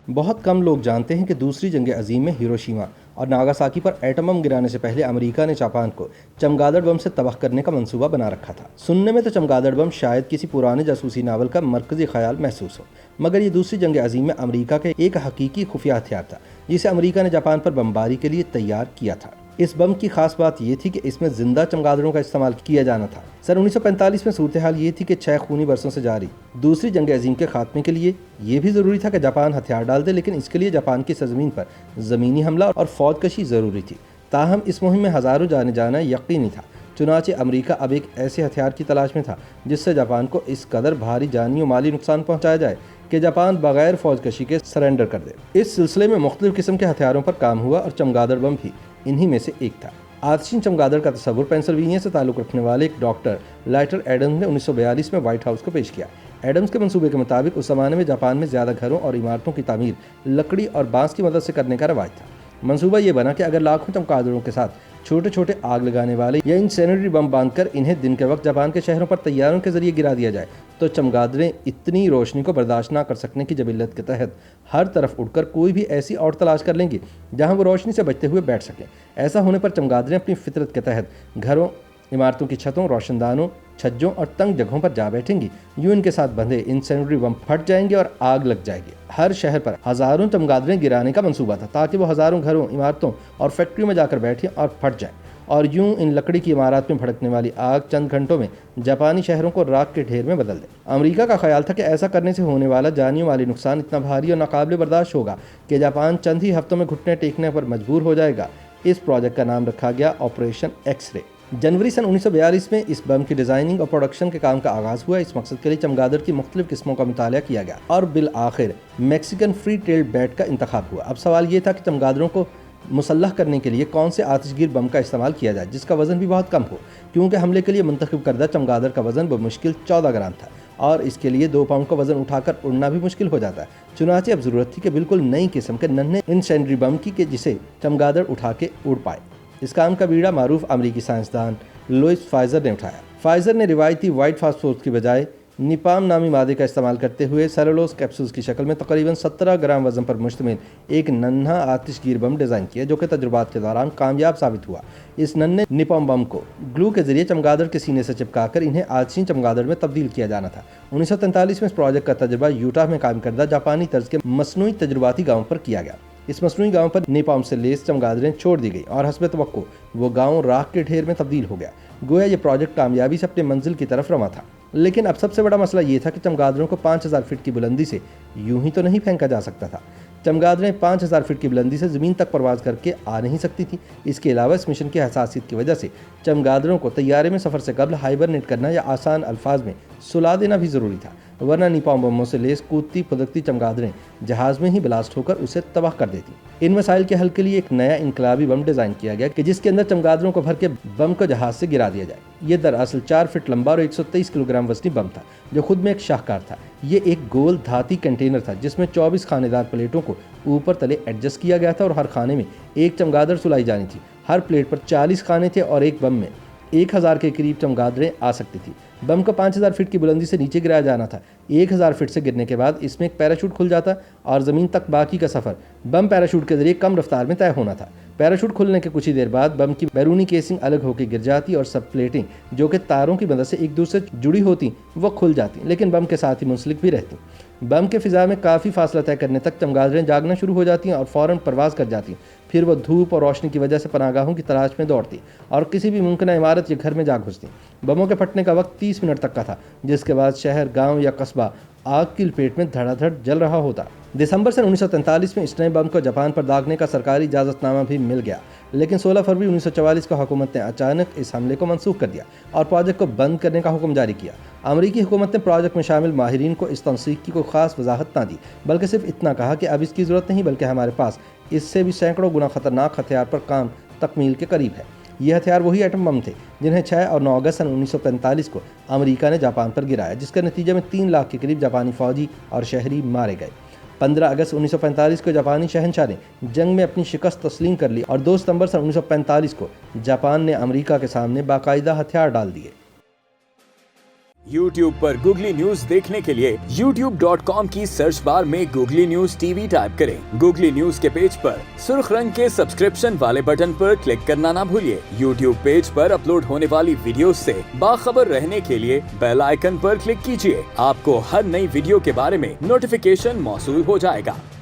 बहुत कम लोग जानते हैं कि दूसरी जंग अजीम में हिरोशिमा और नागासाकी पर एटम बम गिराने से पहले अमेरिका ने जापान को चमगादड़ बम से तबाह करने का मंसूबा बना रखा था। सुनने में तो चमगादड़ बम शायद किसी पुराने जासूसी नावल का मरकजी ख्याल महसूस हो, मगर ये दूसरी जंग अजीम में अमेरिका का एक हकीकी खुफिया हथियार था जिसे अमेरिका ने जापान पर बमबारी के लिए तैयार किया था। इस बम की खास बात यह थी कि इसमें जिंदा चमगादड़ों का इस्तेमाल किया जाना था। सन 1945 में सूरत हाल ये थी कि 6 खूनी बरसों से जारी दूसरी जंग अजीम के खात्मे के लिए यह भी ज़रूरी था कि जापान हथियार डाल दे, लेकिन इसके लिए जापान की सरजमीन पर ज़मीनी हमला और फौजकशी ज़रूरी थी। ताहम इस मुहिम में हज़ारों जाने जाना यकीनी था। चुनाचे अमेरिका अब एक ऐसे हथियार की तलाश में था जिससे जापान को इस कदर भारी जानी और माली नुकसान पहुँचाया जाए कि जापान बगैर फौजकशी के सरेंडर कर दे। इस सिलसिले में मुख्तलिफ किस्म के हथियारों पर काम हुआ और चमगादड़ बम भी इन्हीं में से एक था। आतिशी चमगादड़ का तस्वुर पेंसिल्वेनिया से ताल्लुक़ रखने वाले एक डॉक्टर लाइटर एडम्स ने 1942 में व्हाइट हाउस को पेश किया। एडम्स के मंसूबे के मुताबिक उस जमाने में जापान में ज़्यादा घरों और इमारतों की तामीर लकड़ी और बांस की मदद से करने का रवाज था। मंसूबा ये बना कि अगर लाखों चमगादड़ों के साथ छोटे छोटे आग लगाने वाले या इंसेनरी बम बांधकर इन्हें दिन के वक्त जापान के शहरों पर तैयारों के जरिए गिरा दिया जाए तो चमगादड़ें इतनी रोशनी को बर्दाश्त ना कर सकने की जबिल्लत के तहत हर तरफ उड़कर कोई भी ऐसी और तलाश कर लेंगी जहां वो रोशनी से बचते हुए बैठ सकें। ऐसा होने पर चमगादड़ें अपनी फितरत के तहत घरों, इमारतों की छतों, रोशनदानों, छज्जों और तंग जगहों पर जा बैठेंगी। यूं इनके साथ बंधे इंसेनरी बम फट जाएंगे और आग लग जाएगी। हर शहर पर हजारों चमगादड़ें गिराने का मंसूबा था ताकि वो हजारों घरों, इमारतों और फैक्ट्रियों में जाकर बैठें और फट जाएं। और यूं इन लकड़ी की इमारत में भड़कने वाली आग चंद घंटों में जापानी शहरों को राख के ढेर में बदल दे। अमेरिका का ख्याल था कि ऐसा करने से होने वाला जानी माली नुकसान इतना भारी और नाकाबिले बर्दाश्त होगा कि जापान चंद ही हफ्तों में घुटने टेकने पर मजबूर हो जाएगा। इस प्रोजेक्ट का नाम रखा गया ऑपरेशन एक्स-रे। जनवरी सन 1942 में इस बम की डिजाइनिंग और प्रोडक्शन के काम का आगाज हुआ। इस मकसद के लिए चमगादड़ की मुख्तलिफ किस्मों का मुताला किया गया और बिल आखिर मैक्सिकन फ्री टेल्ड बैट का इंतखाब हुआ। अब सवाल ये था कि चमगादड़ों को मुसल्लह करने के लिए कौन से आतिशगीर बम का इस्तेमाल किया जाए जिसका वजन भी बहुत कम हो, क्योंकि हमले के लिए मुंतखब करदा चमगादड़ का वजन बमुश्किल 14 ग्राम था और इसके लिए 2 पाउंड का वजन उठाकर उड़ना भी मुश्किल हो जाता है। चुनाचे अब जरूरत थी कि बिल्कुल नई किस्म के नन्हे इंसेनरी बम की कि जिसे चमगादड़ उठा के उड़ पाए। इस काम का बीड़ा मारूफ अमरीकी साइंसदान लुइस फाइजर ने उठाया। फाइजर ने रिवायती वाइट फास्फोरस की बजाय निपाम नामी मादे का इस्तेमाल करते हुए सेलुलोज कैप्सूल्स की शक्ल में तकरीबन 17 ग्राम वजन पर मुश्तमिल एक नन्हा आतिशगीर बम डिज़ाइन किया जो कि तजुर्बात के दौरान कामयाब साबित हुआ। इस नन्हे निपाम बम को ग्लू के जरिए चमगादड़ के सीने से चिपकाकर इन्हें आतिशी चमगादड़ में तब्दील किया जाना था। 1943 में इस प्रोजेक्ट का तजुर्बा यूटा में कायम करदा जापानी तर्ज के मसनूई तजुर्बाती गाँव पर किया गया। इस मसनूई गाँव पर निपाम से लेस चमगादड़ें छोड़ दी गई और हस्ब तवक्को वो गाँव राख के ढेर में तब्दील हो गया। गोया ये प्रोजेक्ट कामयाबी से अपने मंजिल की तरफ रमा था। लेकिन अब सबसे बड़ा मसला ये था कि चमगादड़ों को 5000 फीट की बुलंदी से यूं ही तो नहीं फेंका जा सकता था। चमगादड़ें 5000 फीट की बुलंदी से ज़मीन तक परवाज करके आ नहीं सकती थी। इसके अलावा इस मिशन की हसासियत की वजह से चमगादड़ों को तैयारे में सफ़र से कबल हाइबरनेट करना या आसान अल्फाज में सुला देना भी ज़रूरी था, वरना निपाम बमों से लेस कूदती फुदकती चमगादड़ें जहाज़ में ही ब्लास्ट होकर उसे तबाह कर देती। इन मसाइल के हल के लिए एक नया इनकलाबी बम डिज़ाइन किया गया कि जिसके अंदर चमगादड़ों को भर के बम को जहाज़ से गिरा दिया जाए। ये दरअसल 4 फीट लंबा और 123 किलोग्राम वजनी बम था जो खुद में एक शाहकार था। ये एक गोल धाती कंटेनर था जिसमें 24 खानेदार प्लेटों को ऊपर तले एडजस्ट किया गया था और हर खाने में एक चमगादड़ सुलाई जानी थी। हर प्लेट पर 40 खाने थे और एक बम में 1000 के करीब चमगादड़ें आ सकती थी। बम को 5000 फीट की बुलंदी से नीचे गिराया जाना था। 1000 फीट से गिरने के बाद इसमें एक पैराशूट खुल जाता और ज़मीन तक बाकी का सफ़र बम पैराशूट के जरिए कम रफ्तार में तय होना था। पैराशूट खुलने के कुछ ही देर बाद बम की बैरूनी केसिंग अलग होकर गिर जाती और सब प्लेटें जो कि तारों की मदद से एक दूसरे से जुड़ी होती वो खुल जाती, लेकिन बम के साथ ही मुंसलिक भी रहती। बम के फिजा में काफ़ी फासला तय करने तक चमगादड़ें जागना शुरू हो जाती हैं और फ़ौरन परवाज़ कर जाती। फिर वो धूप और रोशनी की वजह से पनागाहों की तलाश में दौड़ती और किसी भी मुमकिन इमारत या घर में जा घुसती। बमों के फटने का वक्त 30 मिनट तक का था, जिसके बाद शहर, गांव या कस्बा आग की लपेट में धड़ाधड़ जल रहा होता। दिसंबर सन 1943 में इस नए बम को जापान पर दागने का सरकारी इजाज़तनामा भी मिल गया, लेकिन 16 फरवरी 1944 को हुकूमत ने अचानक इस हमले को मनसूख कर दिया और प्रोजेक्ट को बंद करने का हुक्म जारी किया। अमरीकी हुकूमत ने प्रोजेक्ट में शामिल माहिरीन को इस तंसीक की कोई ख़ास वजाहत ना दी, बल्कि सिर्फ इतना कहा कि अब इसकी ज़रूरत नहीं, बल्कि हमारे पास इससे भी सैकड़ों गुना ख़तरनाक हथियार पर काम तकमील के करीब है। ये हथियार वही एटम बम थे जिन्हें 6 और 9 अगस्त सन 1945 को अमेरिका ने जापान पर गिराया, जिसके नतीजे में 3 लाख के करीब जापानी फौजी और शहरी मारे गए। 15 अगस्त 1945 को जापानी शहंशाह ने जंग में अपनी शिकस्त तस्लीम कर ली और 2 सितंबर सन 1945 को जापान ने अमेरिका के सामने बाकायदा हथियार डाल दिए। YouTube पर गूगली न्यूज देखने के लिए youtube.com की सर्च बार में गूगली न्यूज टीवी टाइप करें। गूगली न्यूज के पेज पर सुर्ख रंग के सब्सक्रिप्शन वाले बटन पर क्लिक करना ना भूलिए। YouTube पेज पर अपलोड होने वाली वीडियोस से बाखबर रहने के लिए बेल आइकन पर क्लिक कीजिए। आपको हर नई वीडियो के बारे में नोटिफिकेशन मौसूल हो जाएगा।